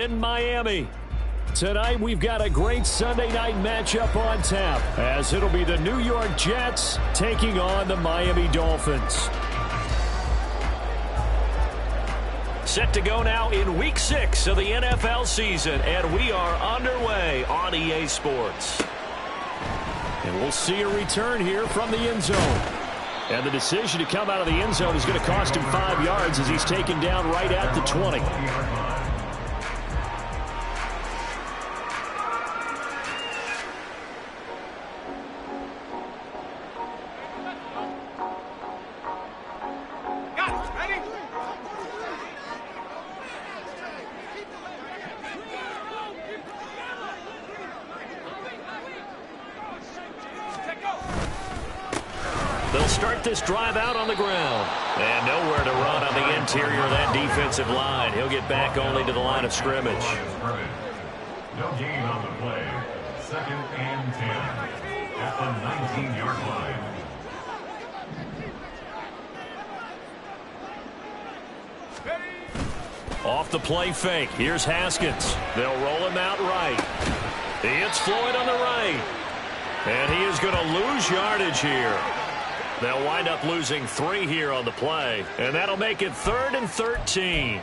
in Miami. Tonight, we've got a great Sunday night matchup on tap, as it'll be the New York Jets taking on the Miami Dolphins. Set to go now in Week 6 of the NFL season, and we are underway on EA Sports. And we'll see a return here from the end zone. And the decision to come out of the end zone is going to cost him 5 yards as he's taken down right at the 20. They'll start this drive out on the ground. And nowhere to run on the interior of that defensive line. He'll get back only to the line of scrimmage. No gain on the play. 2nd and 10 at the 19-yard line. Off the play fake. Here's Haskins. They'll roll him out right. It's Floyd on the right. And he is going to lose yardage here. They'll wind up losing 3 here on the play, and that'll make it 3rd and 13.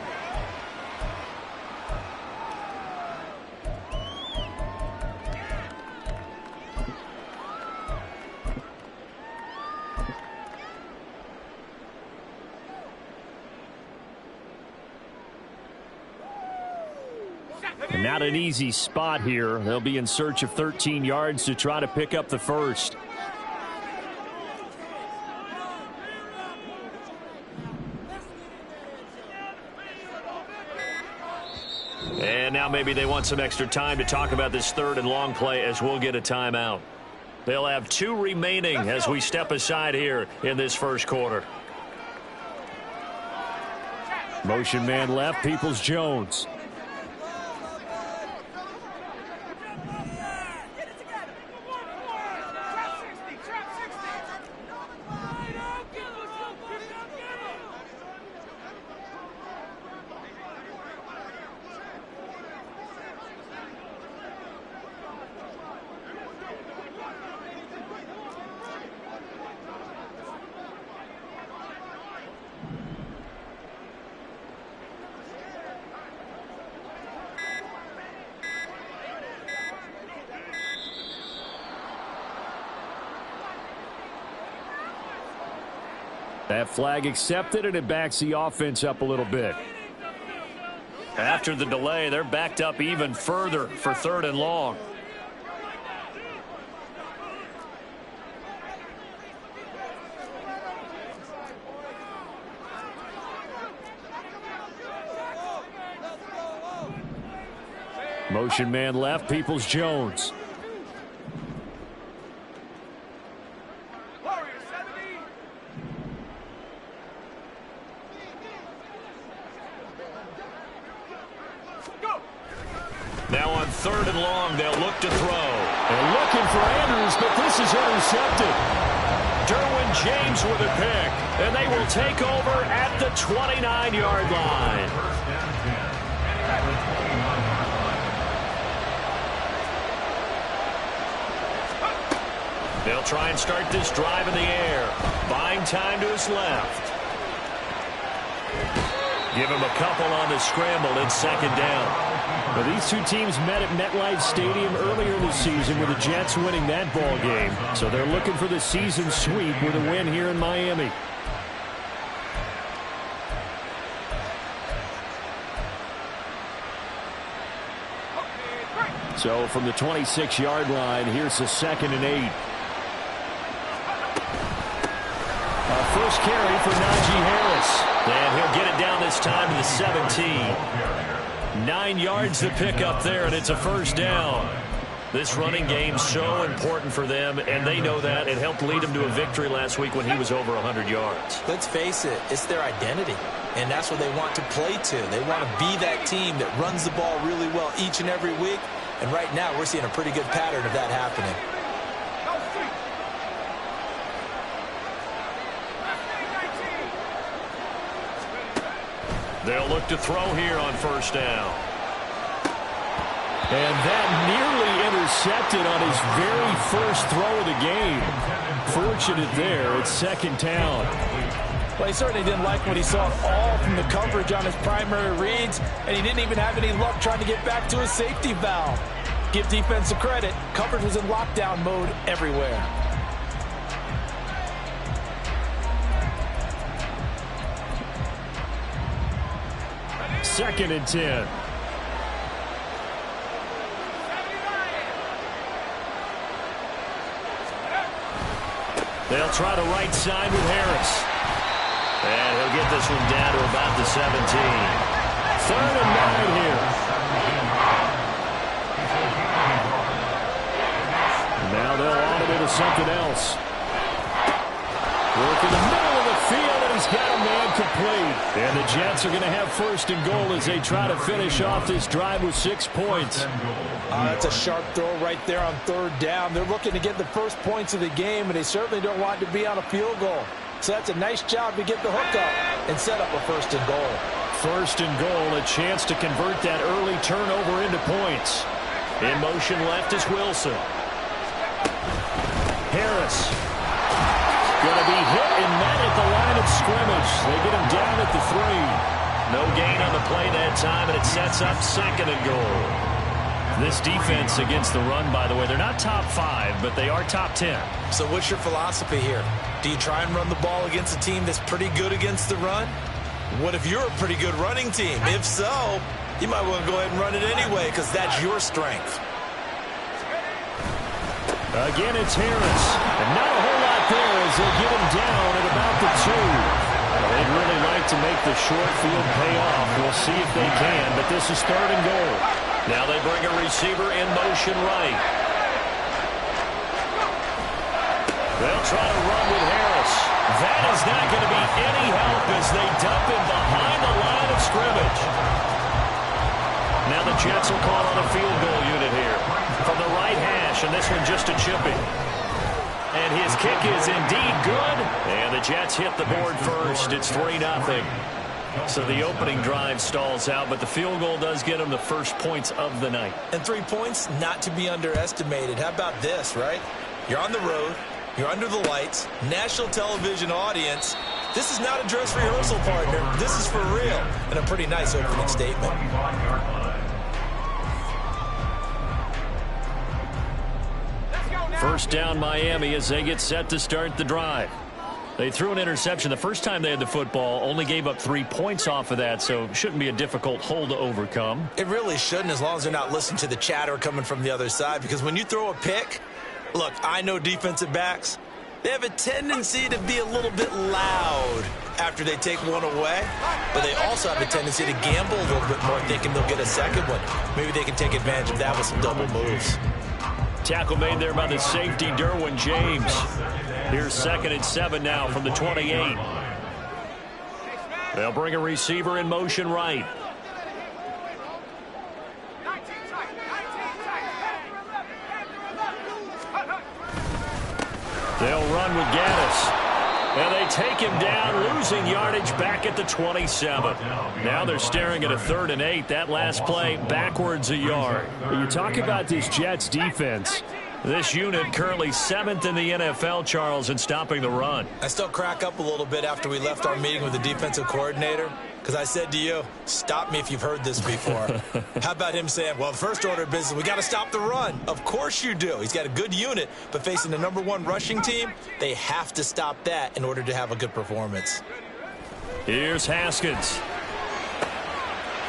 And not an easy spot here. They'll be in search of 13 yards to try to pick up the first. And now maybe they want some extra time to talk about this 3rd and long play, as we'll get a timeout. They'll have 2 remaining as we step aside here in this first quarter. Motion man left, Peoples-Jones. That flag accepted, and it backs the offense up a little bit. After the delay, they're backed up even further for 3rd and long. Motion man left, Peoples-Jones. Now on 3rd and long, they'll look to throw. They're looking for Andrews, but this is intercepted. Derwin James with a pick, and they will take over at the 29-yard line. They'll try and start this drive in the air. Buying time to his left. Give him a couple on the scramble. It's 2nd down. Well, these two teams met at MetLife Stadium earlier this season with the Jets winning that ball game. So they're looking for the season sweep with a win here in Miami. So from the 26-yard line, here's the 2nd and 8. Our first carry for Najee Harris. And he'll get it down this time to the 17. 9 yards to pick up there, and it's a 1st down. This running game's so important for them, and they know that. It helped lead them to a victory last week when he was over 100 yards. Let's face it, it's their identity, and that's what they want to play to. They want to be that team that runs the ball really well each and every week, and right now we're seeing a pretty good pattern of that happening. They'll look to throw here on 1st down. And that nearly intercepted on his very first throw of the game. Fortunate there. It's second down. Well, he certainly didn't like what he saw all from the coverage on his primary reads, and he didn't even have any luck trying to get back to his safety valve. Give defense a credit. Coverage was in lockdown mode everywhere. Second and 10. They'll try the right side with Harris. And he'll get this one down to about the 17. 3rd and 9 here. Now they'll audit it to something else. Work in the middle of the field, and he's got a man complete. And the Jets are going to have 1st and goal as they try to finish off this drive with 6 points. That's a sharp throw right there on 3rd down. They're looking to get the first points of the game, and they certainly don't want to be on a field goal. So that's a nice job to get the hook up and set up a 1st and goal. 1st and goal, a chance to convert that early turnover into points. In motion left is Wilson. Harris. Going to be hit and met at the line of scrimmage. They get him down at the 3. No gain on the play that time, and it sets up 2nd and goal. This defense against the run, by the way, they're not top 5, but they are top 10. So what's your philosophy here? Do you try and run the ball against a team that's pretty good against the run? What if you're a pretty good running team? If so, you might want to go ahead and run it anyway because that's your strength. Again, it's Harris. And not a whole lot there as they get him down at about the 2. They'd really like to make the short field pay off. We'll see if they can, but this is 3rd and goal. Now they bring a receiver in motion right. They'll try to run with Harris. That is not going to be any help as they dump him behind the line of scrimmage. Now the Jets will call on a field goal unit here from the right hash, and this one just a chipping. And his kick is indeed good, and the Jets hit the board first. It's 3-0. So the opening drive stalls out, but the field goal does get them the first points of the night. And 3 points, not to be underestimated. How about this, right? You're on the road. You're under the lights. National television audience. This is not a dress rehearsal, partner. This is for real. And a pretty nice opening statement. First down Miami as they get set to start the drive. They threw an interception the first time they had the football, only gave up 3 points off of that, so it shouldn't be a difficult hole to overcome. It really shouldn't, as long as they're not listening to the chatter coming from the other side, because when you throw a pick, look, I know defensive backs, they have a tendency to be a little bit loud after they take one away, but they also have a tendency to gamble a little bit more, thinking they'll get a second one. Maybe they can take advantage of that with some double moves. Tackle made there by the safety, Derwin James. Here's 2nd and 7 now from the 28. They'll bring a receiver in motion right. They'll run with Gaddis. And they take him down, losing yardage back at the 27. Now they're staring at a 3rd and 8. That last play, backwards a yard. You talk about this Jets defense. This unit currently 7th in the NFL, Charles, in stopping the run. I still crack up a little bit after we left our meeting with the defensive coordinator, because I said to you, stop me if you've heard this before. How about him saying, well, first order of business, we got to stop the run. Of course you do. He's got a good unit, but facing the #1 rushing team, they have to stop that in order to have a good performance. Here's Haskins.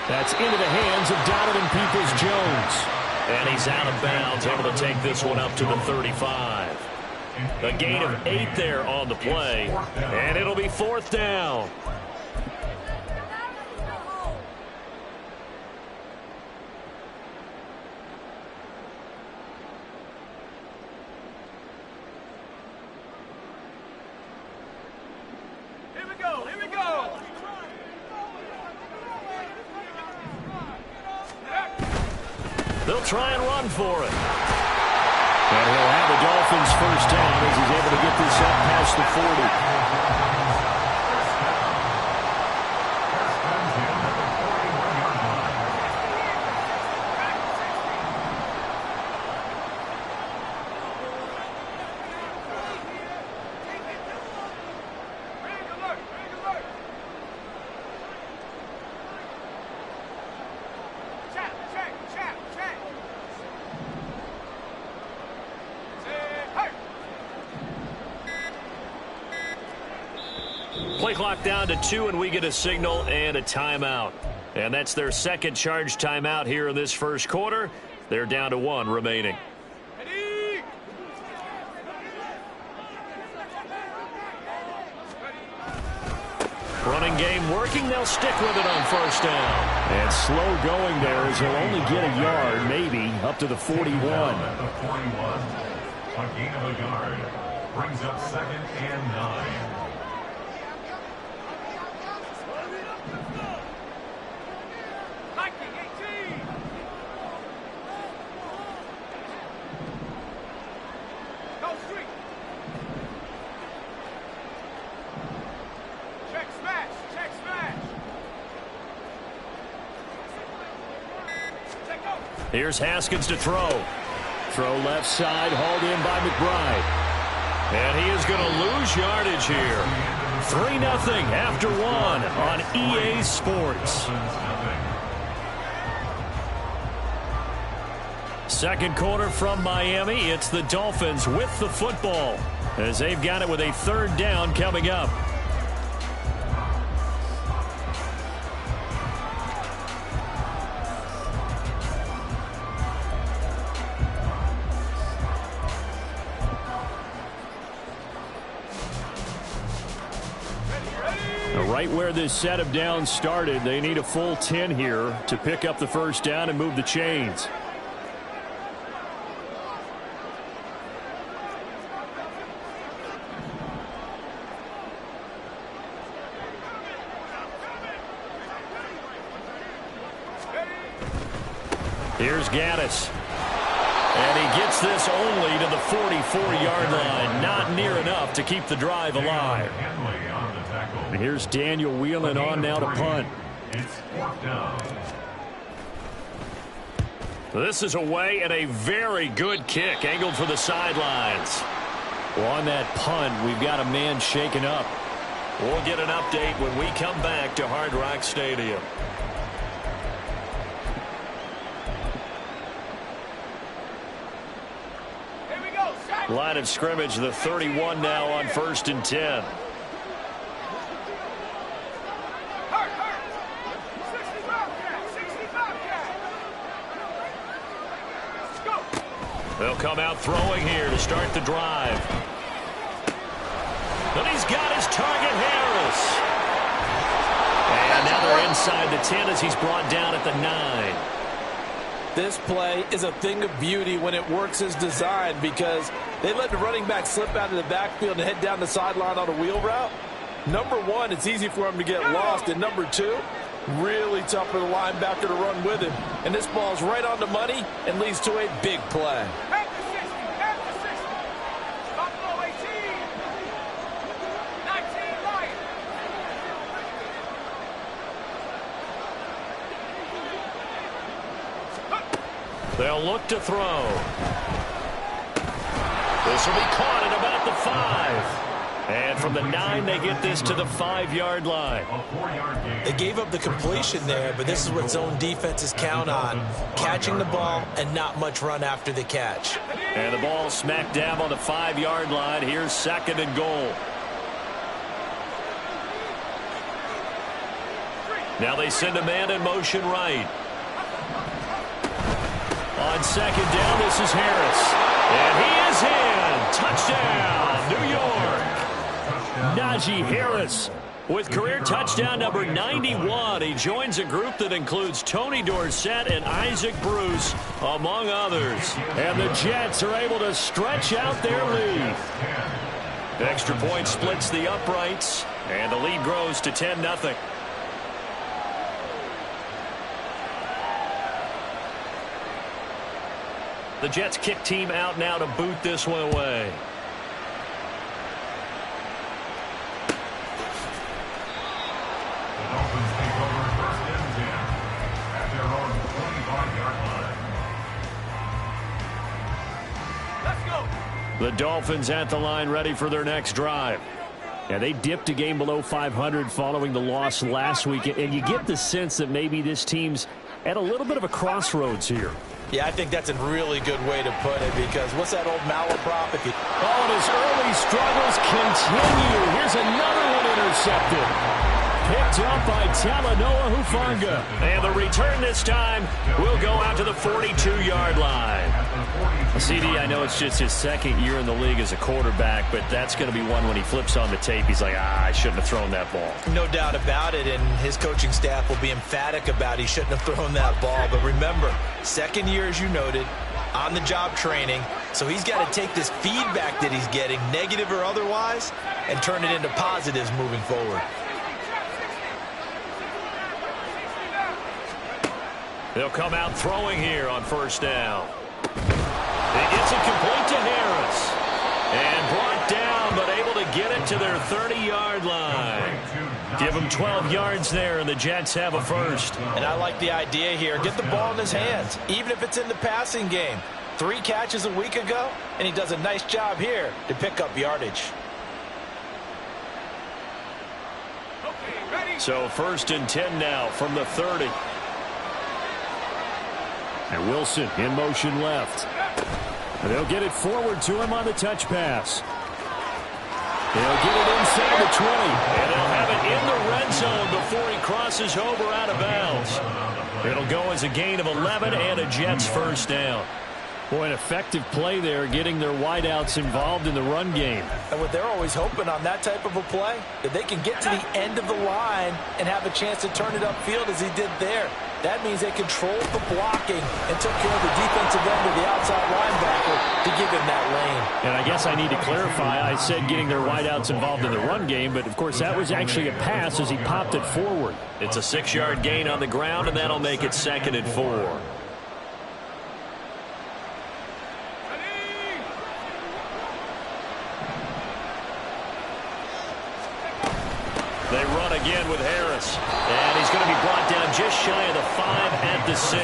That's into the hands of Donovan Peoples-Jones. And he's out of bounds, able to take this one up to the 35. A gain of 8 there on the play, and it'll be 4th down. They'll try and run for it. And he'll have the Dolphins first down as he's able to get this up past the 40. Play clock down to 2, and we get a signal and a timeout. And that's their second charge timeout here in this first quarter. They're down to 1 remaining. Running game working. They'll stick with it on first down. And slow going there as he'll only get a yard, maybe, up to the 41. At the 41, a gain of a yard. Brings up 2nd and 9. Here's Haskins to throw. Throw left side, hauled in by McBride. And he is going to lose yardage here. 3-0 after 1 on EA Sports. Second quarter from Miami. It's the Dolphins with the football as they've got it with a 3rd down coming up. Right where this set of downs started, they need a full 10 here to pick up the first down and move the chains. Here's Gaddis. And he gets this only to the 44-yard line. Not near enough to keep the drive alive. And here's Daniel Whelan on now to punt. It's 4th down. This is away and a very good kick angled for the sidelines. Well, on that punt, we've got a man shaken up. We'll get an update when we come back to Hard Rock Stadium. Line of scrimmage, the 31 now on 1st and 10. They'll come out throwing here to start the drive. And he's got his target, Harris. And now they're inside the 10 as he's brought down at the 9. This play is a thing of beauty when it works as designed because they let the running back slip out of the backfield and head down the sideline on a wheel route. Number one, it's easy for him to get lost. And number two, really tough for the linebacker to run with him. And this ball's right on the money and leads to a big play. They'll look to throw. This will be caught at about the 5. And from the 9, they get this to the 5-yard line. They gave up the completion there, but this is what zone defenses count on. Catching the ball and not much run after the catch. And the ball smack dab on the 5-yard line. Here's 2nd and goal. Now they send a man in motion right. On 2nd down, this is Harris. And he is in. Touchdown, New York. Najee Harris with career touchdown number 91. He joins a group that includes Tony Dorsett and Isaac Bruce, among others. And the Jets are able to stretch out their lead. Extra point splits the uprights, and the lead grows to 10-0. The Jets kick team out now to boot this one away. The Dolphins take over 1st and 10 at their own 25-yard line. Let's go. The Dolphins at the line, ready for their next drive. Yeah, they dipped a game below 500 following the loss last week, and you get the sense that maybe this team's at a little bit of a crossroads here. Yeah, I think that's a really good way to put it, because what's that old malaprop? And his early struggles continue. Here's another one intercepted. Picked up by Talanoa Hufanga. And the return this time will go out to the 42-yard line. CD, I know it's just his second year in the league as a quarterback, but that's going to be one when he flips on the tape, he's like, I shouldn't have thrown that ball. No doubt about it, and his coaching staff will be emphatic about he shouldn't have thrown that ball. But remember, second year, as you noted, on-the-job training, so he's got to take this feedback that he's getting, negative or otherwise, and turn it into positives moving forward. They'll come out throwing here on first down. He gets it complete to Harris. And brought down, but able to get it to their 30-yard line. Give him 12 yards there, and the Jets have a first. And I like the idea here. Get the ball in his hands, even if it's in the passing game. 3 catches a week ago, and he does a nice job here to pick up yardage. So 1st and 10 now from the 30. And Wilson in motion left. And they'll get it forward to him on the touch pass. They'll get it inside the 20. And they'll have it in the red zone before he crosses over out of bounds. It'll go as a gain of 11 and a Jets first down. Boy, an effective play there, getting their wideouts involved in the run game. And what they're always hoping on that type of a play, that they can get to the end of the line and have a chance to turn it upfield as he did there. That means they controlled the blocking and took care of the defensive end of the outside linebacker to give him that lane. And I guess I need to clarify, I said getting their wideouts involved in the run game, but of course that was actually a pass as he popped it forward. It's a 6-yard gain on the ground, and that'll make it 2nd and 4. They run again with Harris. And he's going to be brought down just shy of the 5 at the 6.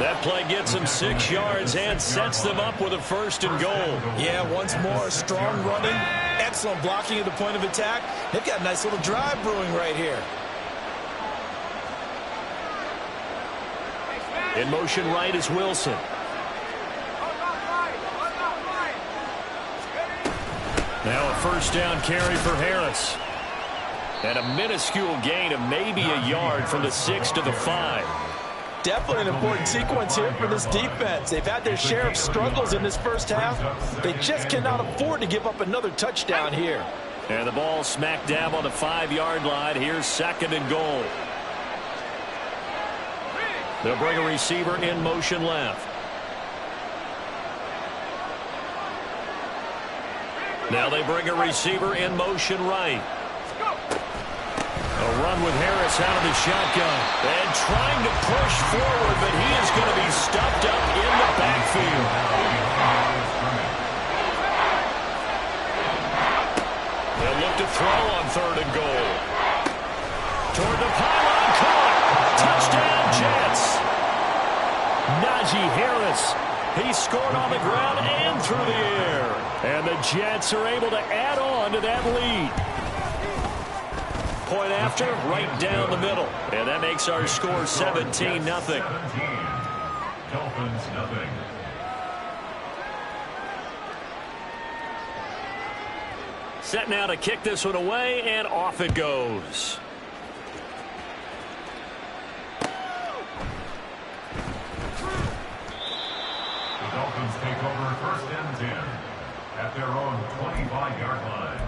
That play gets him 6 yards and sets them up with a 1st and goal. Yeah, once more, strong running, excellent blocking at the point of attack. They've got a nice little drive brewing right here. In motion right is Wilson. Now a 1st down carry for Harris. And a minuscule gain of maybe a yard from the 6 to the 5. Definitely an important sequence here for this defense. They've had their share of struggles in this first half. They just cannot afford to give up another touchdown here. And the ball smack dab on the 5-yard line. Here's 2nd and goal. They'll bring a receiver in motion left. Now they bring a receiver in motion right. A run with Harris out of the shotgun. And trying to push forward, but he is going to be stuffed up in the backfield. They'll look to throw on 3rd and goal. Toward the pylon, caught. Touchdown, Jets. Najee Harris. He scored on the ground and through the air. And the Jets are able to add on to that lead. Point after, right down the middle. And that makes our score 17-0. Dolphins nothing. Set now to kick this one away, and off it goes. The Dolphins take over 1st and 10 at their own 25-yard line.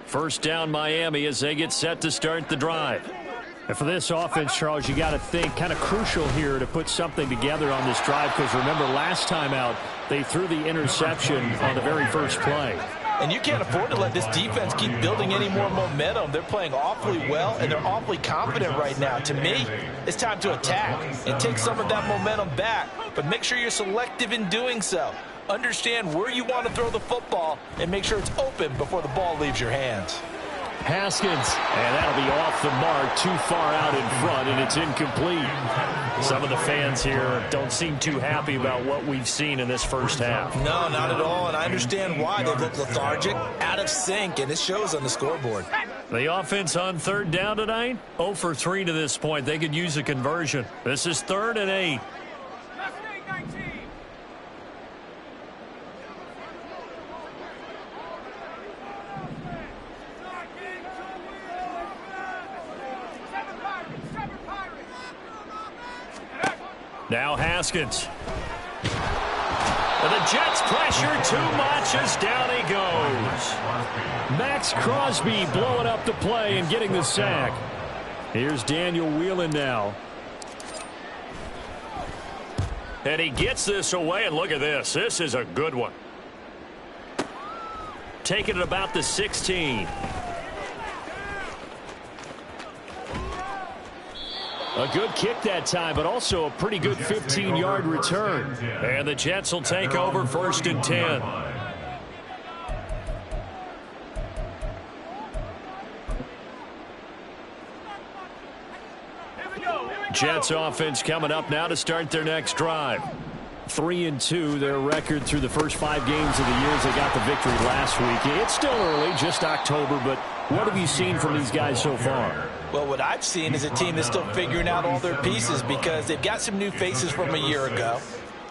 First down Miami as they get set to start the drive. And for this offense, Charles, you got to think kind of crucial here to put something together on this drive, because remember last time out they threw the interception on the very first play. And you can't afford to let this defense keep building any more momentum. They're playing awfully well, and they're awfully confident right now. To me, it's time to attack and take some of that momentum back, but make sure you're selective in doing so. Understand where you want to throw the football and make sure it's open before the ball leaves your hands. Haskins, and that'll be off the mark, too far out in front, and it's incomplete. Some of the fans here don't seem too happy about what we've seen in this first half. No, not at all, and I understand why. They look lethargic, out of sync, and it shows on the scoreboard. The offense on third down tonight, 0 for 3 to this point. They could use a conversion. This is 3rd and 8. Now Haskins. And the Jets pressure too much as down he goes. Max Crosby blowing up the play and getting the sack. Here's Daniel Whelan now. And he gets this away, and look at this. This is a good one. Taking it about the 16. A good kick that time, but also a pretty good 15-yard return. And the Jets will take over 1st and 10. Jets offense coming up now to start their next drive. 3-2, their record through the first 5 games of the year as they got the victory last week. It's still early, just October, but what have you seen from these guys so far? Well, what I've seen is a team that's still figuring out all their pieces because they've got some new faces from a year ago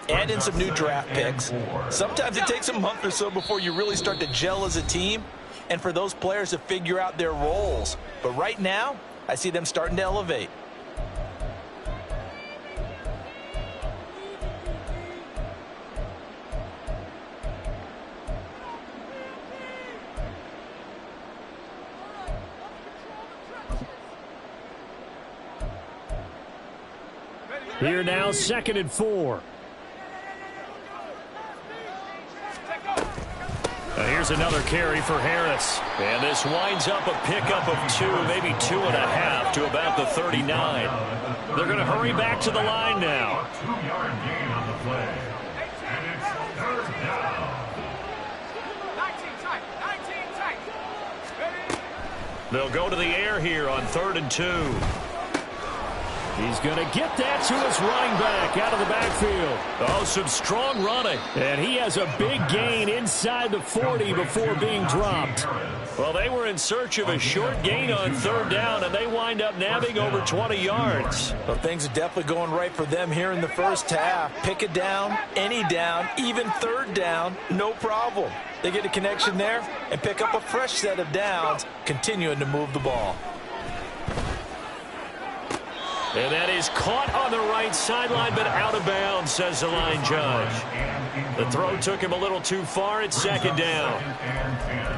and in some new draft picks. Sometimes it takes a month or so before you really start to gel as a team and for those players to figure out their roles. But right now, I see them starting to elevate. Here now, 2nd and 4. Here's another carry for Harris. And this winds up a pickup of 2, maybe 2.5 to about the 39. They're going to hurry back to the line now. 2-yard gain on the play. And it's 3rd down. 19 tight. Ready? They'll go to the air here on 3rd and 2. He's going to get that to his running back out of the backfield. Oh, some strong running. And he has a big gain inside the 40 before being dropped. Well, they were in search of a short gain on 3rd down, and they wind up nabbing over 20 yards. Well, things are definitely going right for them here in the first half. Pick a down, any down, even 3rd down, no problem. They get a connection there and pick up a fresh set of downs, continuing to move the ball. And that is caught on the right sideline, but out of bounds, says the line judge. The throw took him a little too far. It's 2nd down.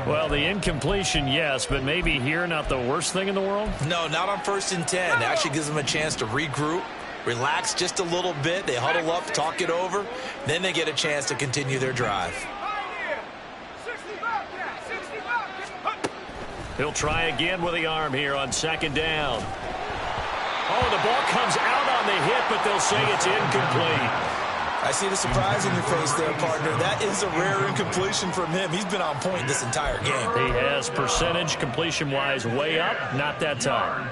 Well, the incompletion, yes, but maybe here not the worst thing in the world? No, not on 1st and 10. It actually gives them a chance to regroup, relax just a little bit. They huddle up, talk it over. Then they get a chance to continue their drive. He'll try again with the arm here on 2nd down. Oh, the ball comes out on the hit, but they'll say it's incomplete. I see the surprise in your face there, partner. That is a rare incompletion from him. He's been on point this entire game. He has percentage completion-wise way up, not that time.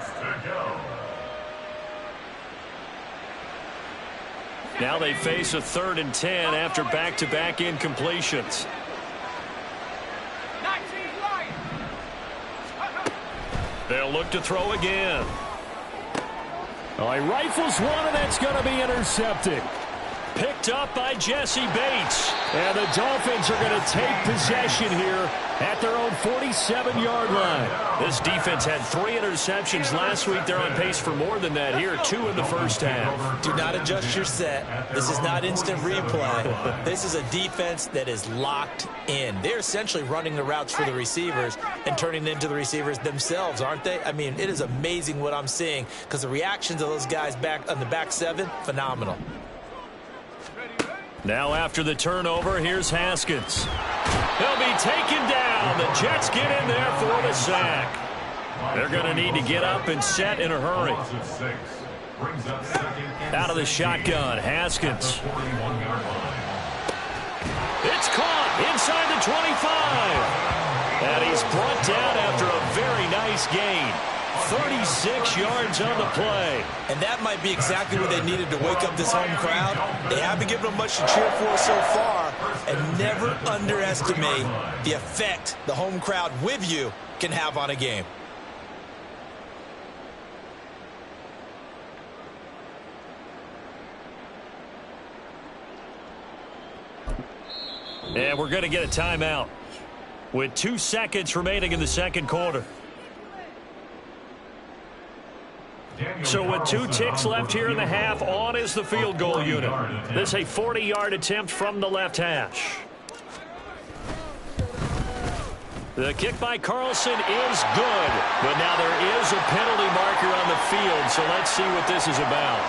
Now they face a 3rd and 10 after back-to-back incompletions. They'll look to throw again. Oh, he rifles one, and that's going to be intercepted. Picked up by Jesse Bates. And the Dolphins are going to take possession here at their own 47-yard line. This defense had 3 interceptions last week. They're on pace for more than that here. 2 in the first half. Do not adjust your set. This is not instant replay. This is a defense that is locked in. They're essentially running the routes for the receivers and turning into the receivers themselves, aren't they? I mean, it is amazing what I'm seeing because the reactions of those guys back on the back 7, phenomenal. Now after the turnover, here's Haskins. He'll be taken down. The Jets get in there for the sack. They're going to need to get up and set in a hurry. Out of the shotgun, Haskins. It's caught inside the 25. And he's brought down after a very nice gain. 36 yards on the play. And that might be exactly what they needed to wake up this home crowd. They haven't given them much to cheer for so far. And never underestimate the effect the home crowd with you can have on a game. And we're going to get a timeout with 2 seconds remaining in the second quarter. So with 2 ticks left here in the half, on is the field goal unit. This is a 40-yard attempt from the left hash. The kick by Carlson is good, but now there is a penalty marker on the field, so let's see what this is about.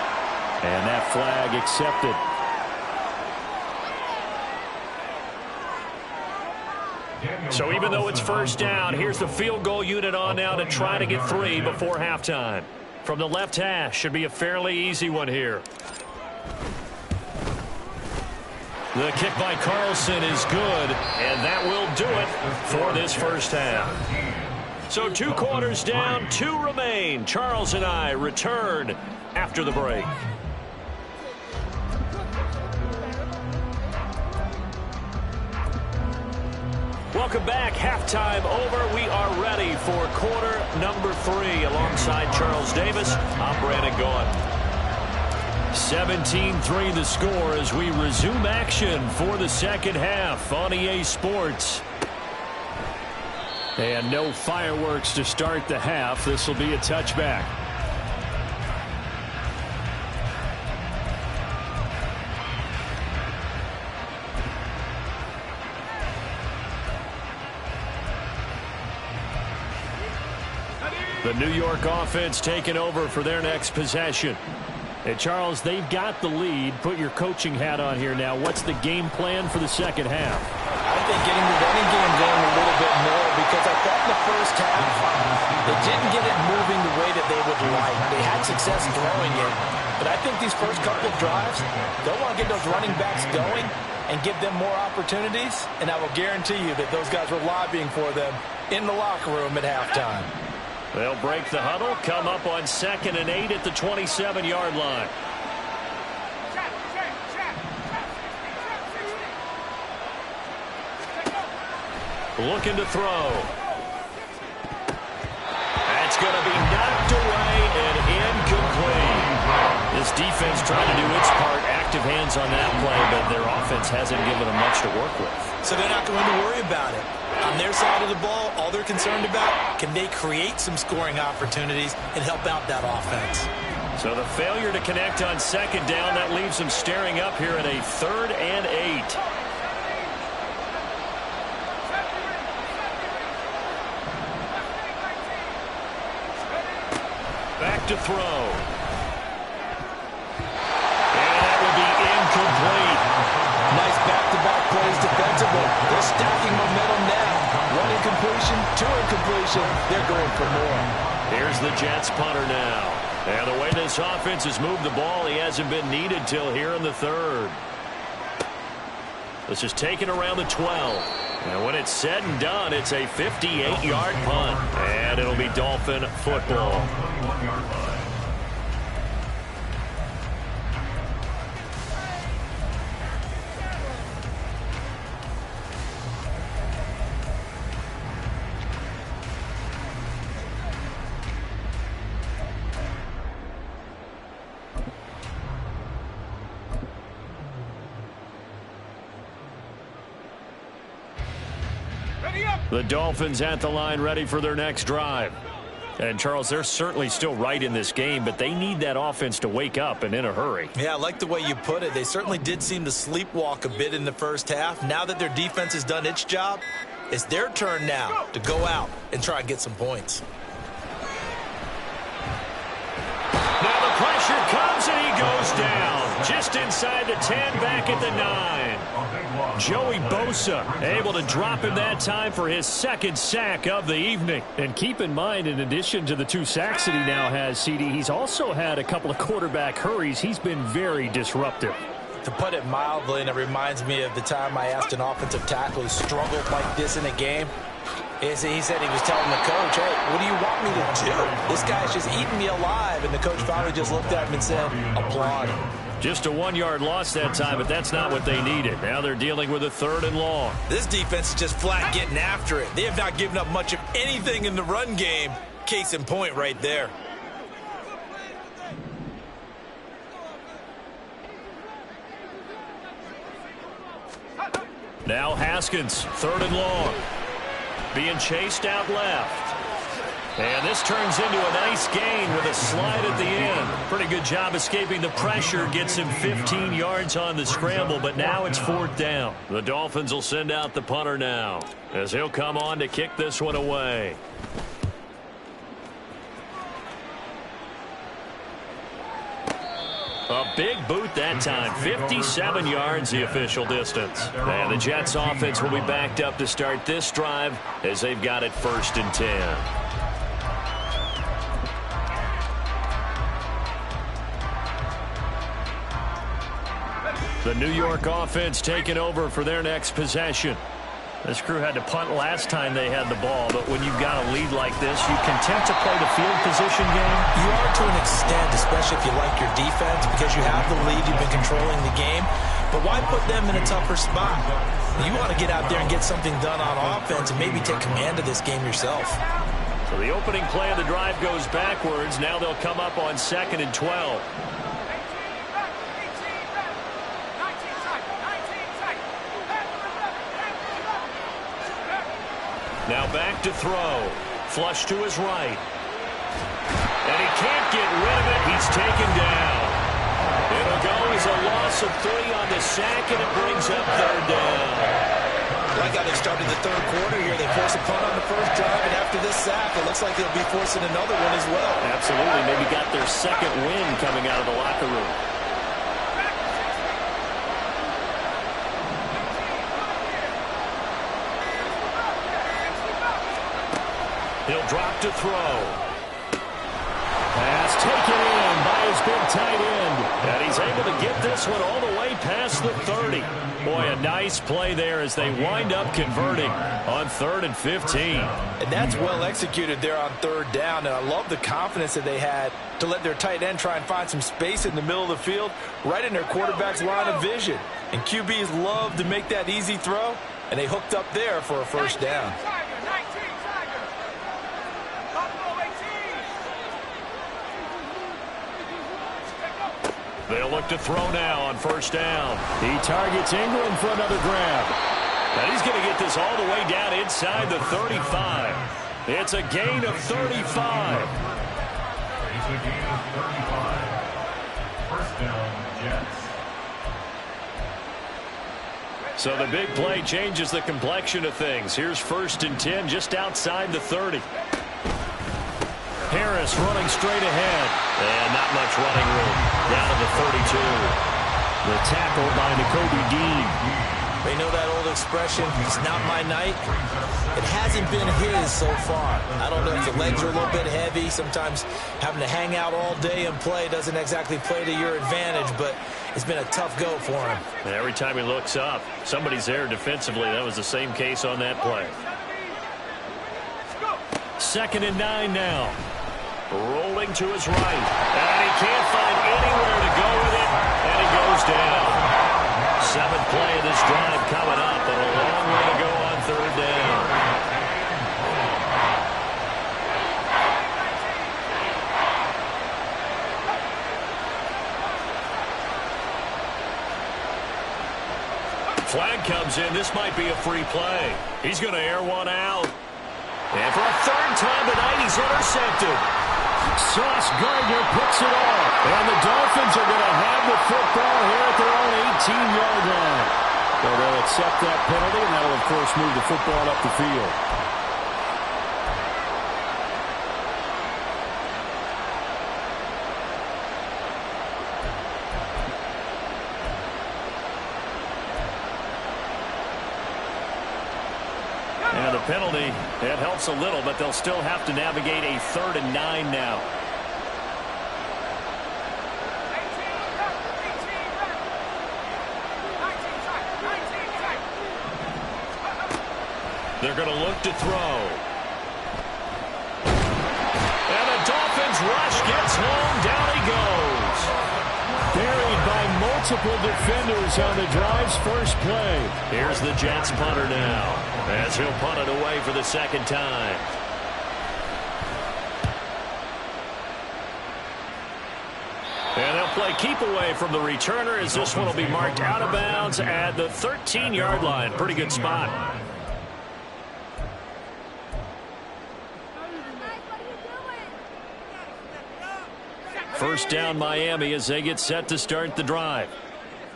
And that flag accepted. So even though it's first down, here's the field goal unit on now to try to get 3 before halftime. From the left hash, should be a fairly easy one here. The kick by Carlson is good, and that will do it for this first half. So 2 quarters down, 2 remain. Charles and I return after the break. Welcome back. Halftime over. We are ready for quarter number 3. Alongside Charles Davis, I'm Brandon Gaudin. 17-3 the score as we resume action for the second half on EA Sports. And no fireworks to start the half. This will be a touchback. The New York offense taking over for their next possession. And Charles, they've got the lead. Put your coaching hat on here now. What's the game plan for the second half? I think getting the running game going a little bit more, because I thought in the first half they didn't get it moving the way that they would like. They had success throwing it, but I think these first couple of drives, they'll want to get those running backs going and give them more opportunities, and I will guarantee you that those guys were lobbying for them in the locker room at halftime. They'll break the huddle, come up on 2nd and 8 at the 27-yard line. Looking to throw. That's going to be knocked away and incomplete. This defense trying to do its part, active hands on that play, but their offense hasn't given them much to work with. So they're not going to worry about it. On their side of the ball, all they're concerned about, can they create some scoring opportunities and help out that offense? So the failure to connect on 2nd down, that leaves them staring up here at a 3rd and 8. Back to throw. And that will be incomplete. Nice back-to-back plays defensively. They're stacking momentum now. 1 incompletion, 2 incompletion. They're going for more. Here's the Jets punter now. And the way this offense has moved the ball, he hasn't been needed till here in the 3rd. This is taken around the 12. And when it's said and done, it's a 58-yard punt. And it'll be Dolphin football. The Dolphins at the line, ready for their next drive. And, Charles, they're certainly still right in this game, but they need that offense to wake up and in a hurry. Yeah, I like the way you put it. They certainly did seem to sleepwalk a bit in the first half. Now that their defense has done its job, it's their turn now to go out and try and get some points. Now the pressure comes and he goes down. Just inside the 10, back at the 9. Joey Bosa able to drop him that time for his 2nd sack of the evening. And keep in mind, in addition to the 2 sacks that he now has, CD, he's also had a couple of quarterback hurries. He's been very disruptive. To put it mildly, and it reminds me of the time I asked an offensive tackle who struggled like this in a game, He said he was telling the coach, hey, what do you want me to do? This guy's just eating me alive. And the coach finally just looked at him and said, applaud. Just a 1-yard loss that time, but that's not what they needed. Now they're dealing with a 3rd and long. This defense is just flat getting after it. They have not given up much of anything in the run game. Case in point right there. Now Haskins, 3rd and long. Being chased out left. And this turns into a nice gain with a slide at the end. Pretty good job escaping the pressure. Gets him 15 yards on the scramble, but now it's 4th down. The Dolphins will send out the punter now, as he'll come on to kick this one away. A big boot that time. 57 yards the official distance. And the Jets offense will be backed up to start this drive as they've got it 1st and 10. The New York offense taking over for their next possession. This crew had to punt last time they had the ball, but when you've got a lead like this, you content to play the field position game? You are to an extent, especially if you like your defense, because you have the lead, you've been controlling the game. But why put them in a tougher spot? You want to get out there and get something done on offense and maybe take command of this game yourself. So the opening play of the drive goes backwards. Now they'll come up on 2nd and 12. Now back to throw. Flush to his right. And he can't get rid of it. He's taken down. It'll go as a loss of 3 on the sack, and it brings up 3rd down. Like how they started the 3rd quarter here. They forced a punt on the 1st drive, and after this sack, it looks like they'll be forcing another one as well. Absolutely. Maybe got their 2nd win coming out of the locker room. He'll drop to throw. Pass taken in by his big tight end. And he's able to get this one all the way past the 30. Boy, a nice play there as they wind up converting on 3rd and 15. And that's well executed there on 3rd down. And I love the confidence that they had to let their tight end try and find some space in the middle of the field, right in their quarterback's line of vision. And QBs love to make that easy throw, and they hooked up there for a 1st down. They'll look to throw now on 1st down. He targets Ingram for another grab. And he's going to get this all the way down inside the 35. It's a gain of 35. It's a gain of 35. 1st down, Jets. So the big play changes the complexion of things. Here's 1st and 10 just outside the 30. Harris running straight ahead. And not much running room. Down to the 32. The tackle by Nakobe Dean. They know that old expression, it's not my night. It hasn't been his so far. I don't know if the legs are a little bit heavy. Sometimes having to hang out all day and play doesn't exactly play to your advantage, but it's been a tough go for him. And every time he looks up, somebody's there defensively. That was the same case on that play. 2nd and 9 now. Rolling to his right. And he can't find anywhere to go with it. And he goes down. 7th play of this drive coming up. And a long way to go on 3rd down. Flag comes in. This might be a free play. He's going to air one out. And for a 3rd time tonight, he's intercepted. Sauce Gardner picks it off. And the Dolphins are going to have the football here at their own 18-yard line. So they'll accept that penalty, and that'll, of course, move the football up the field. And the penalty, it helps a little, but they'll still have to navigate a 3rd and 9 now. They're going to look to throw. And the Dolphins rush gets home. Down he goes. Buried by multiple defenders on the drive's first play. Here's the Jets punter now, as he'll punt it away for the second time. And they'll play keep away from the returner, as this one will be marked out of bounds at the 13-yard line. Pretty good spot. First down Miami as they get set to start the drive.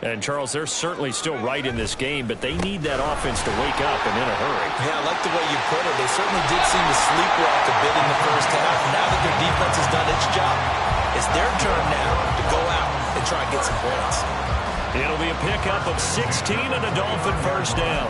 And, Charles, they're certainly still right in this game, but they need that offense to wake up and in a hurry. Yeah, I like the way you put it. They certainly did seem to sleepwalk a bit in the first half. Now that their defense has done its job, it's their turn now to go out and try and get some points. It'll be a pickup of 16 and a Dolphin first down.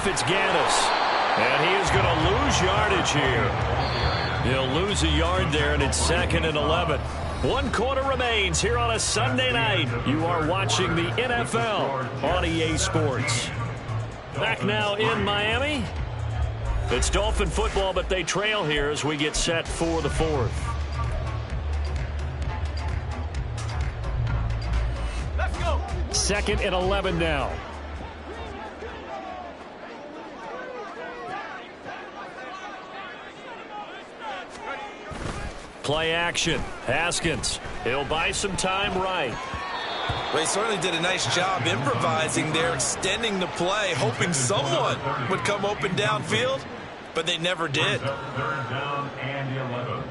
It's Gaddis, and he is going to lose yardage here. He'll lose a yard there, and it's 2nd and 11. 1 quarter remains here on a Sunday night. You are watching the NFL on EA Sports. Back now in Miami. It's Dolphin football, but they trail here as we get set for the 4th. Let's go. 2nd and 11 now. Play action. Haskins. He'll buy some time right. Well, he certainly did a nice job improvising there, extending the play, hoping someone would come open downfield, but they never did. 3rd down and 11.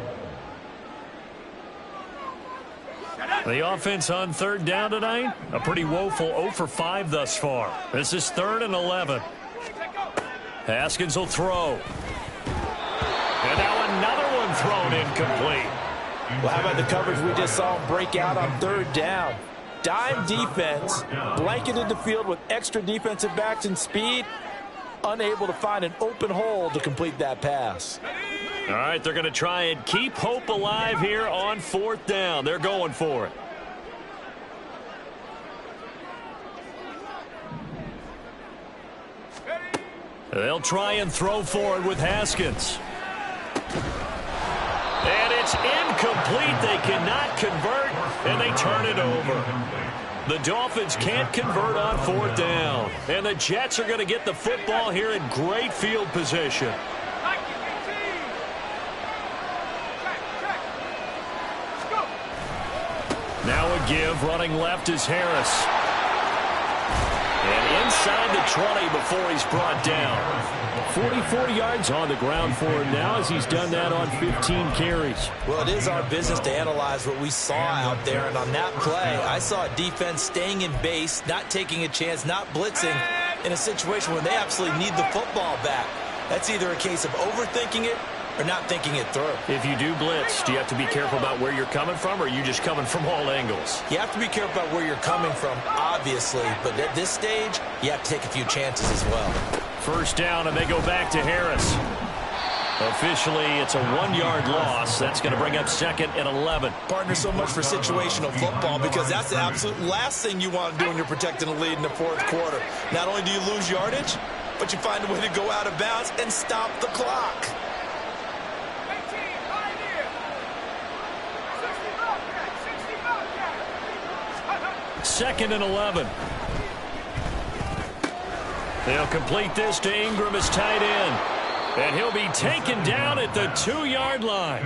The offense on 3rd down tonight, a pretty woeful 0 for 5 thus far. This is 3rd and 11. Haskins will throw. And now another one thrown incomplete. Well, how about the coverage we just saw him break out on 3rd down? Dime defense, blanketed the field with extra defensive backs and speed, unable to find an open hole to complete that pass. All right, they're going to try and keep hope alive here on 4th down. They're going for it. They'll try and throw forward with Haskins. And it's incomplete. They cannot convert, and they turn it over. The Dolphins can't convert on 4th down. And the Jets are going to get the football here in great field position. Now a give. Running left is Harris. And inside the 20 before he's brought down. 44 yards on the ground for him now as he's done that on 15 carries. Well, it is our business to analyze what we saw out there, and on that play, I saw a defense staying in base, not taking a chance, not blitzing in a situation where they absolutely need the football back. That's either a case of overthinking it or not thinking it through. If you do blitz, do you have to be careful about where you're coming from, or are you just coming from all angles? You have to be careful about where you're coming from, obviously, but at this stage, you have to take a few chances as well. First down, and they go back to Harris. Officially, it's a 1-yard loss. That's going to bring up 2nd and 11. Partner, so much for situational football, because that's the absolute last thing you want to do when you're protecting a lead in the 4th quarter. Not only do you lose yardage, but you find a way to go out of bounds and stop the clock. 2nd and 11. They'll complete this to Ingram as tight end. And he'll be taken down at the 2-yard line.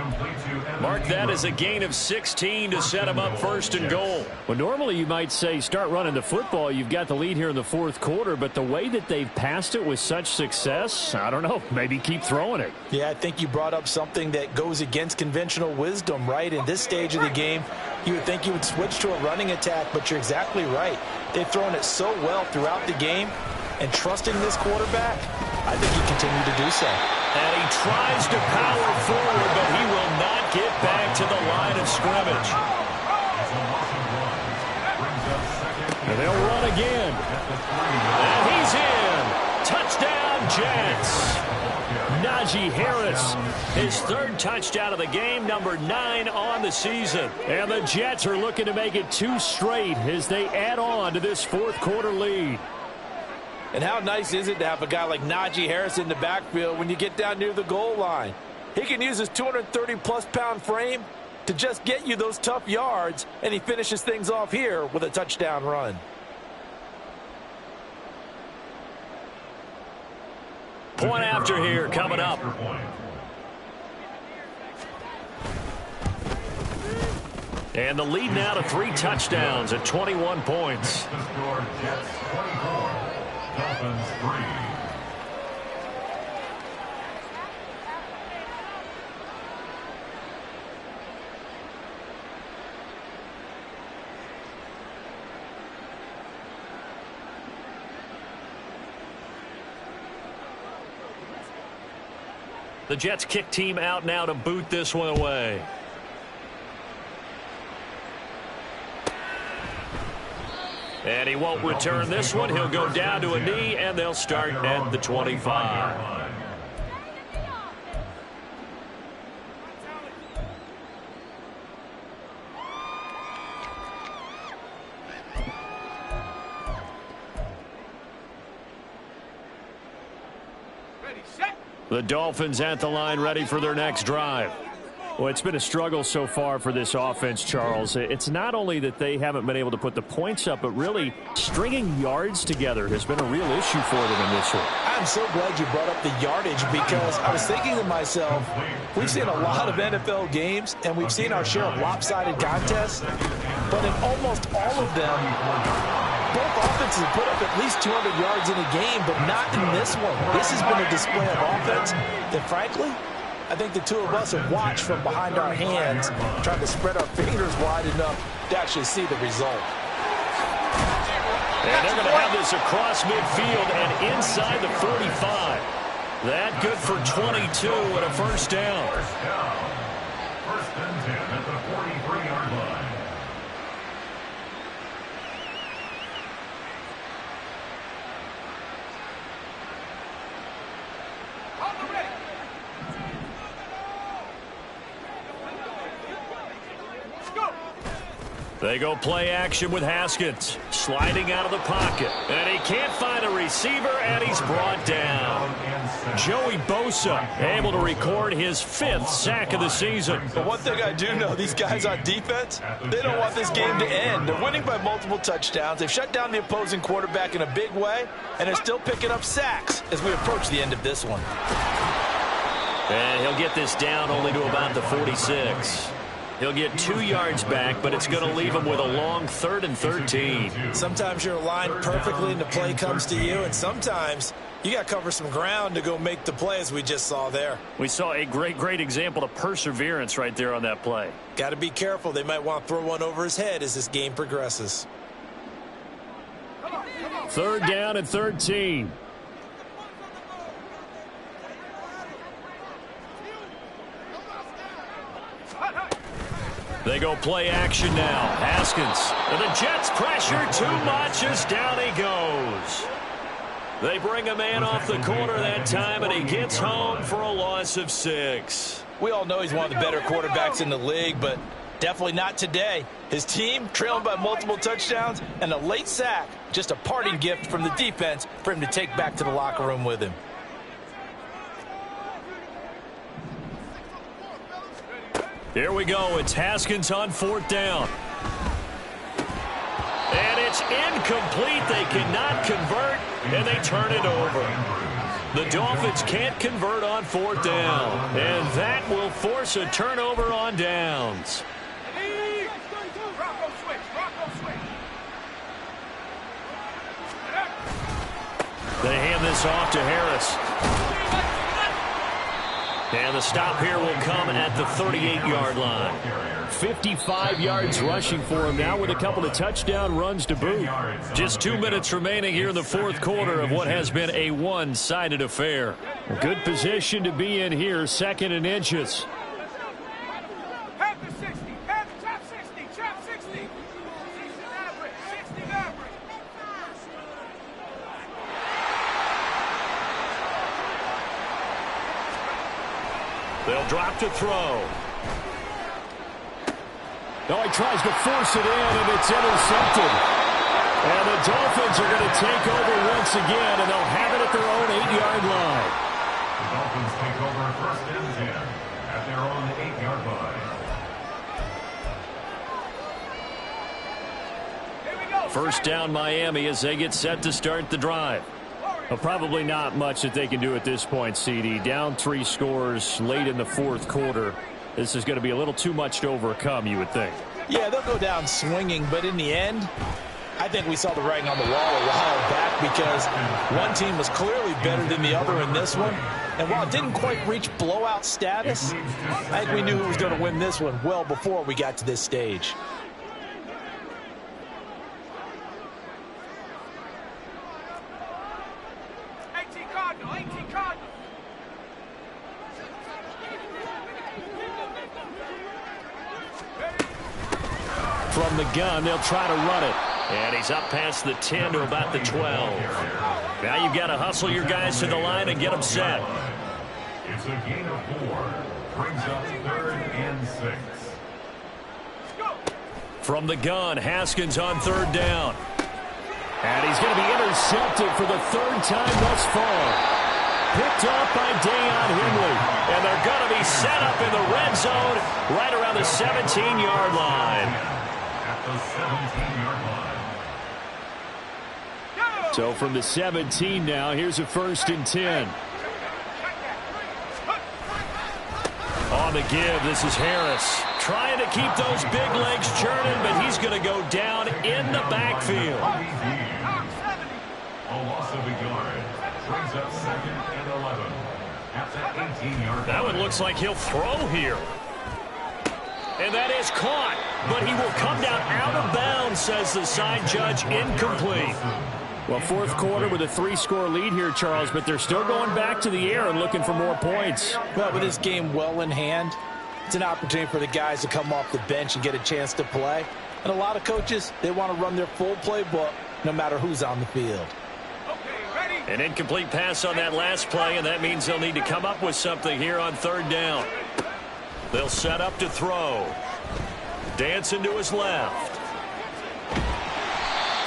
Mark that as a gain of 16 to set him up 1st and goal. Well, normally you might say start running the football. You've got the lead here in the 4th quarter, but the way that they've passed it with such success, I don't know, maybe keep throwing it. Yeah, I think you brought up something that goes against conventional wisdom, right? In this stage of the game, you would think you would switch to a running attack, but you're exactly right. They've thrown it so well throughout the game, and trusting this quarterback, I think he continued to do so. And he tries to power forward, but he will not get back to the line of scrimmage. again. And he's in. Touchdown, Jets. Najee Harris, his third touchdown of the game, number 9 on the season. And the Jets are looking to make it 2 straight as they add on to this fourth quarter lead. And how nice is it to have a guy like Najee Harris in the backfield when you get down near the goal line? He can use his 230-plus pound frame to just get you those tough yards, and he finishes things off here with a touchdown run. Point after here coming up. And the lead now to 3 touchdowns at 21 points. The score, Jets 24, Dolphins 3. The Jets kick team out now to boot this one away. And he won't return this one. He'll go down to a knee, and they'll start at the 25. The Dolphins at the line, ready for their next drive. Well, it's been a struggle so far for this offense, Charles. It's not only that they haven't been able to put the points up, but really stringing yards together has been a real issue for them in this one. I'm so glad you brought up the yardage, because I was thinking to myself, we've seen a lot of NFL games, and we've seen our share of lopsided contests, but in almost all of them, both offenses put up at least 200 yards in a game, but not in this one. This has been a display of offense that, frankly, I think the two of us have watched from behind our hands, trying to spread our fingers wide enough to actually see the result. And they're going to have this across midfield and inside the 45. That good for 22 and a first down. First and 10 at the 43-yard line. They go play action with Haskins, sliding out of the pocket. And he can't find a receiver, and he's brought down. Joey Bosa able to record his 5th sack of the season. But one thing I do know, these guys on defense, they don't want this game to end. They're winning by multiple touchdowns. They've shut down the opposing quarterback in a big way, and they're still picking up sacks as we approach the end of this one. And he'll get this down only to about the 46. He'll get 2 yards back, but it's going to leave him with a long 3rd and 13. Sometimes you're aligned perfectly and the play comes to you, and sometimes you got to cover some ground to go make the play, as we just saw there. We saw a great example of perseverance right there on that play. Got to be careful. They might want to throw one over his head as this game progresses. 3rd down and 13. They go play action now. Haskins. And the Jets pressure too much as down he goes. They bring a man off the corner that time, and he gets home for a loss of 6. We all know he's one of the better quarterbacks in the league, but definitely not today. His team trailing by multiple touchdowns, and a late sack, just a parting gift from the defense for him to take back to the locker room with him. Here we go. It's Haskins on 4th down. And it's incomplete. They cannot convert, and they turn it over. The Dolphins can't convert on 4th down, and that will force a turnover on downs. They hand this off to Harris. And the stop here will come at the 38-yard line. 55 yards rushing for him now with a couple of touchdown runs to boot. Just 2 minutes remaining here in the 4th quarter of what has been a one-sided affair. A good position to be in here, 2nd and inches. Half the 60, half the top 60, chop 60. 60 average, 60 average. They'll drop to throw. Oh, he tries to force it in, and it's intercepted. And the Dolphins are going to take over once again, and they'll have it at their own 8-yard line. The Dolphins take over 1st and 10 at their own 8-yard line. First down Miami as they get set to start the drive. Well, probably not much that they can do at this point, CD. Down 3 scores late in the 4th quarter. This is going to be a little too much to overcome, you would think. Yeah, they'll go down swinging, but in the end, I think we saw the writing on the wall a while back because one team was clearly better than the other in this one. And while it didn't quite reach blowout status, I think we knew who was going to win this one well before we got to this stage. From the gun, they'll try to run it. And he's up past the 10 to about the 12. Now you've got to hustle your guys to the line and get them set. It's a gain of 4. Brings up 3rd and 6. From the gun, Haskins on 3rd down. And he's going to be intercepted for the 3rd time thus far. Picked up by Deion Henley. And they're going to be set up in the red zone right around the 17-yard line. At the 17-yard line. So from the 17 now, here's a 1st and 10. On the give, this is Harris. Trying to keep those big legs churning, but he's going to go down in the backfield. A loss of a yard. Brings up 2nd and 11. At the 18-yard line. That one looks like he'll throw here. And that is caught, but he will come down out of bounds, says the side judge, incomplete. Well, 4th quarter with a 3-score lead here, Charles, but they're still going back to the air and looking for more points. Well, with this game well in hand, it's an opportunity for the guys to come off the bench and get a chance to play. And a lot of coaches, they want to run their full playbook no matter who's on the field. An incomplete pass on that last play, and that means they'll need to come up with something here on 3rd down. They'll set up to throw. Dancing to his left.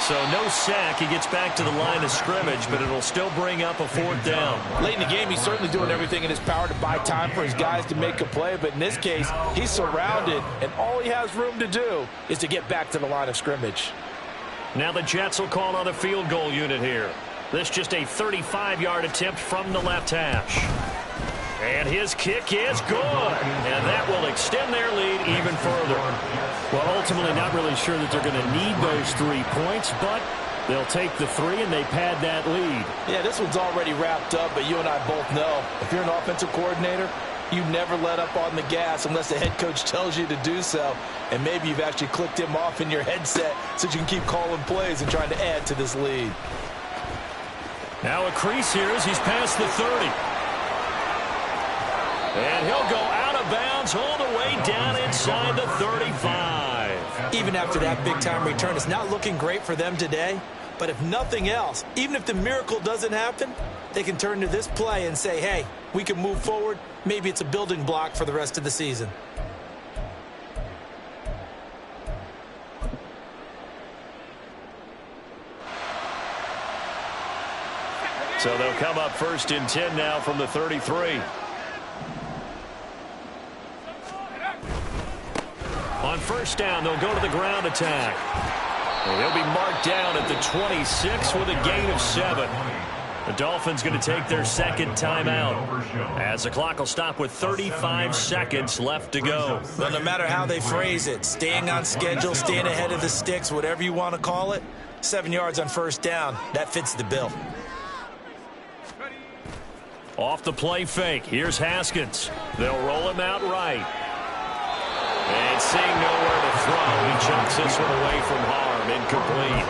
So no sack. He gets back to the line of scrimmage, but it'll still bring up a 4th down. Late in the game, he's certainly doing everything in his power to buy time for his guys to make a play. But in this case, he's surrounded, and all he has room to do is to get back to the line of scrimmage. Now the Jets will call on a field goal unit here. This just a 35-yard attempt from the left hash. And his kick is good. And that will extend their lead even further. Well, ultimately not really sure that they're going to need those 3 points, but they'll take the 3 and they pad that lead. Yeah, this one's already wrapped up, but you and I both know if you're an offensive coordinator, you never let up on the gas unless the head coach tells you to do so. And maybe you've actually clicked him off in your headset so you can keep calling plays and trying to add to this lead. Now a crease here as he's past the 30. And he'll go out of bounds all the way down inside the 35. Even after that big-time return, it's not looking great for them today. But if nothing else, even if the miracle doesn't happen, they can turn to this play and say, hey, we can move forward. Maybe it's a building block for the rest of the season. So they'll come up 1st and 10 now from the 33. On 1st down, they'll go to the ground attack. And they'll be marked down at the 26 with a gain of 7. The Dolphins going to take their 2nd timeout as the clock will stop with 35 seconds left to go. Well, no matter how they phrase it, staying on schedule, staying ahead of the sticks, whatever you want to call it, 7 yards on 1st down, that fits the bill. Off the play fake, here's Haskins. They'll roll him out right. And seeing nowhere to throw, he chunks this one away from harm, incomplete.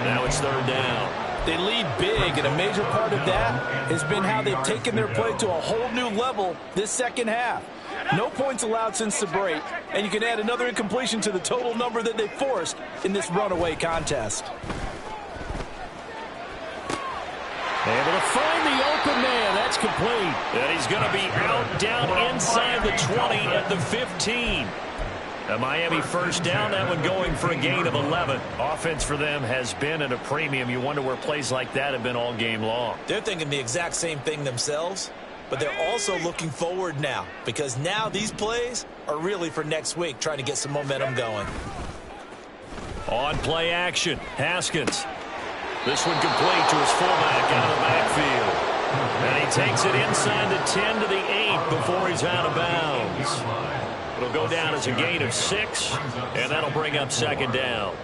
Now it's 3rd down. They lead big, and a major part of that has been how they've taken their play to a whole new level this 2nd half. No points allowed since the break, and you can add another incompletion to the total number that they forced in this runaway contest. Able to find the open man. That's That's complete. And he's going to be out down inside the 20 at the 15. A Miami first down, that one going for a gain of 11. Offense for them has been at a premium. You wonder where plays like that have been all game long. They're thinking the exact same thing themselves, but they're also looking forward now because now these plays are really for next week, trying to get some momentum going. On play action, Haskins. This one complete to his fullback out of the backfield. And he takes it inside the 10 to the 8 before he's out of bounds. It'll go down as a gain of 6, and that'll bring up second down.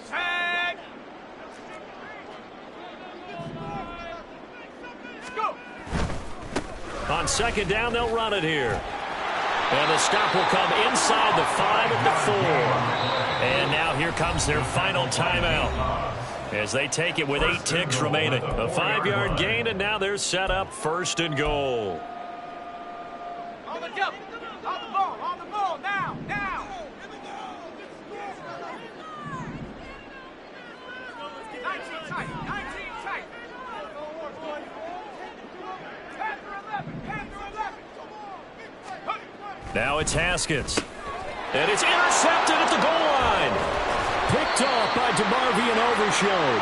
Tag. Go. On second down, they'll run it here. And the stop will come inside the 5 at the 4. And now here comes their final timeout as they take it with 8 ticks remaining. A 5-yard gain, and now they're set up first and goal. On the jump. On the ball, now. 19 tight. Now it's Haskins. And it's intercepted at the goal line. Picked off by DeMarvion Overshown.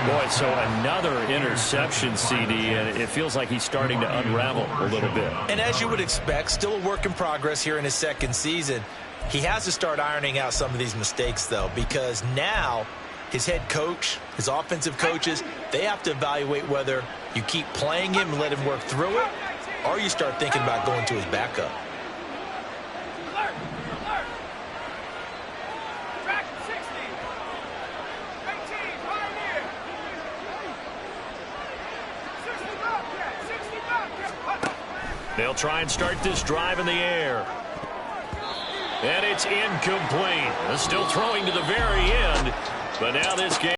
Boy, so another interception, CD, and it feels like he's starting to unravel a little bit. And as you would expect, still a work in progress here in his second season. He has to start ironing out some of these mistakes, though, because now his head coach, his offensive coaches, they have to evaluate whether you keep playing him and let him work through it, or you start thinking about going to his backup. They'll try and start this drive in the air. And it's incomplete. Still throwing to the very end. But now this game